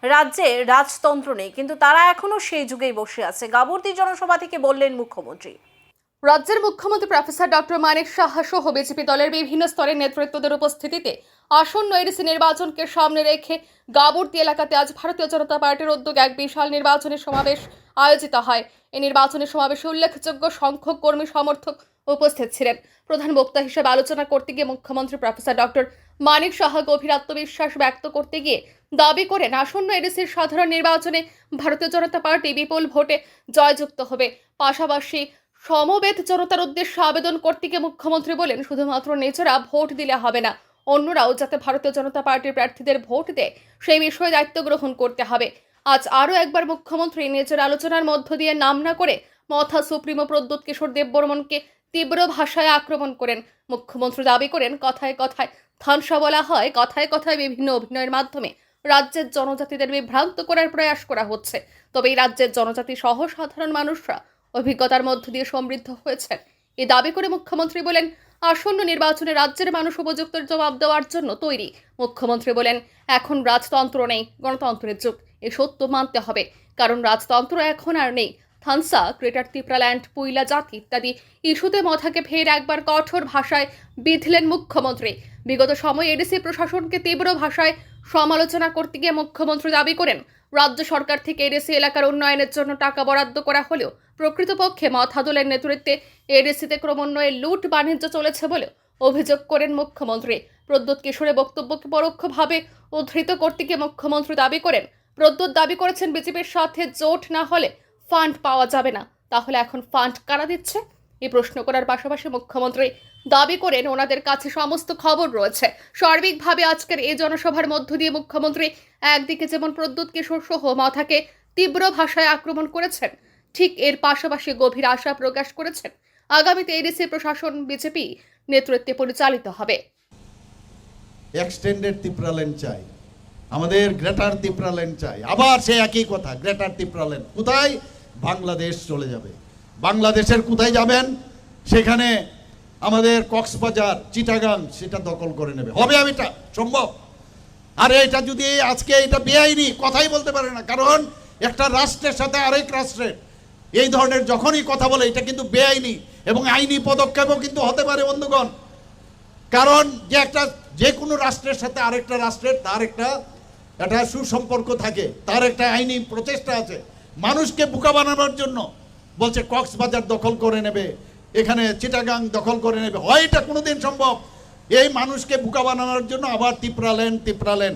রাজ্যে রাজতন্ত্র নেই, কিন্তু তারা এখনো সেই যুগেই বসে আছে। গাবর্দি জনসভা থেকে বললেন মুখ্যমন্ত্রী। রাজ্যের মুখ্যমন্ত্রী প্রফেসর ডক্টর মানিক সাহা সহ বিজেপি দলের বিভিন্ন স্তরের নেতৃত্বদের উপস্থিতিতে আসন্ন এডিসি নির্বাচনকে সামনে রেখে গাবর্দি এলাকাতে আজ ভারতীয় জনতা পার্টির উদ্যোগে এক বিশাল নির্বাচনী সমাবেশ আয়োজিত হয়। এই নির্বাচনী সমাবেশে উল্লেখযোগ্য সংখ্যক কর্মী সমর্থক উপস্থিত ছিলেন। প্রধান বক্তা হিসেবে আলোচনা করতে গিয়ে মুখ্যমন্ত্রী প্রফেসর ডক্টর মানিক সাহা গভীর আত্মবিশ্বাস ব্যক্ত করতে গিয়ে দাবি করেন আসন্ন এডিসির সাধারণ নির্বাচনে ভারতীয় জনতা পার্টি বিপুল ভোটে জয়যুক্ত হবে। পাশাপাশি সমবেত জনতার উদ্দেশ্যে আবেদন করতে গিয়ে মুখ্যমন্ত্রী বলেন, শুধুমাত্র নিজেরা ভোট দিলে হবে না, অন্যরাও যাতে ভারতীয় জনতা পার্টির প্রার্থীদের ভোট দেয় সেই বিষয়ে দায়িত্ব গ্রহণ করতে হবে। আজ আরও একবার মুখ্যমন্ত্রী নিজের আলোচনার মধ্য দিয়ে নাম না করে মথা সুপ্রিমো প্রদ্যোৎ কিশোর দেববর্মনকে তীব্র ভাষায় আক্রমণ করেন। মুখ্যমন্ত্রী দাবি করেন, কথায় কথায় থানসা বলা হয়, কথায় কথায় বিভিন্ন অভিনয়ের মাধ্যমে রাজ্যের জনজাতিদের বিভ্রান্ত করার প্রয়াস করা হচ্ছে। তবে এই রাজ্যের জনজাতি সহ সাধারণ মানুষরা অভিজ্ঞতার মধ্য দিয়ে সমৃদ্ধ হয়েছেন। এই দাবি করে মুখ্যমন্ত্রী বলেন, আসন্ন নির্বাচনে রাজ্যের মানুষ উপযুক্ত জবাব দেওয়ার জন্য তৈরি। মুখ্যমন্ত্রী বলেন, এখন রাজতন্ত্র নেই, গণতন্ত্রের যুগ। এ সত্য মানতে হবে, কারণ রাজতন্ত্র এখন আর নেই। থানসা, গ্রেটার ত্রিপুরাল্যান্ড, পুইলা জাতি ইত্যাদি ইস্যুতে মথাকে ফের একবার কঠোর ভাষায় বিঁধলেন মুখ্যমন্ত্রী। বিগত সময়ে এডিসি প্রশাসনকে তীব্র ভাষায় সমালোচনা করতে গিয়ে মুখ্যমন্ত্রী দাবি করেন, রাজ্য সরকার থেকে এডিসি এলাকার উন্নয়নের জন্য টাকা বরাদ্দ করা হলেও প্রকৃতপক্ষে মথা দলের নেতৃত্বে এডিসিতে ক্রমান্বয়ে লুট বাণিজ্য চলেছে বলে অভিযোগ করেন মুখ্যমন্ত্রী। প্রদ্যোৎ কিশোরের বক্তব্যকে পরোক্ষভাবে উদ্ধৃত করতে গিয়ে মুখ্যমন্ত্রী দাবি করেন, প্রদ্যোৎ দাবি করেছেন বিজেপির সাথে জোট না হলে ফান্ড পাওয়া যাবে না। তাহলে এখন ফান্ড কারা দিচ্ছে? এই প্রশ্ন করার পাশাপাশি মুখ্যমন্ত্রী দাবি করেন, ওনাদের কাছে সমস্ত খবর রয়েছে। সার্বিকভাবে আজকের এই জনসভার মধ্য দিয়ে মুখ্যমন্ত্রী একদিকে যেমন প্রদ্যোৎ কিশোর সহ মথাকে তীব্র ভাষায় আক্রমণ করেছেন, ঠিক এর পাশাপাশি গভীর আশা প্রকাশ করেছেন আগামীতে এডিসি প্রশাসন বিজেপি নেতৃত্বে পরিচালিত হবে। এক্সটেন্ডেড ত্রিপুরাল্যান্ড চাই, আমাদের গ্রেটার ত্রিপুরাল্যান্ড চাই। আবার সে একই কথা, গ্রেটার ত্রিপুরাল্যান্ড কোথায়? বাংলাদেশ চলে যাবে। বাংলাদেশের কোথায় যাবেন? সেখানে আমাদের কক্সবাজার, চিটাগাং সেটা দখল করে নেবে। হবে এটা সম্ভব? আর এটা যদি আজকে এটা বেআইনি, কথাই বলতে পারে না, কারণ একটা রাষ্ট্রের সাথে আরেক রাষ্ট্রের এই ধরনের যখনই কথা বলে এটা কিন্তু বেআইনি এবং আইনি পদক্ষেপও কিন্তু হতে পারে বন্ধুগণ। কারণ যে কোনো রাষ্ট্রের সাথে আরেকটা রাষ্ট্রের তার একটা সুসম্পর্ক থাকে, তার একটা আইনি প্রচেষ্টা আছে। মানুষকে বোকা বানানোর জন্য বলছে কক্সবাজার দখল করে নেবে, এখানে চিটাগাং দখল করে নেবে। হয় এটা কোনোদিন সম্ভব? এই মানুষকে বোকা বানানোর জন্য আবার ত্রিপুরাল্যান্ড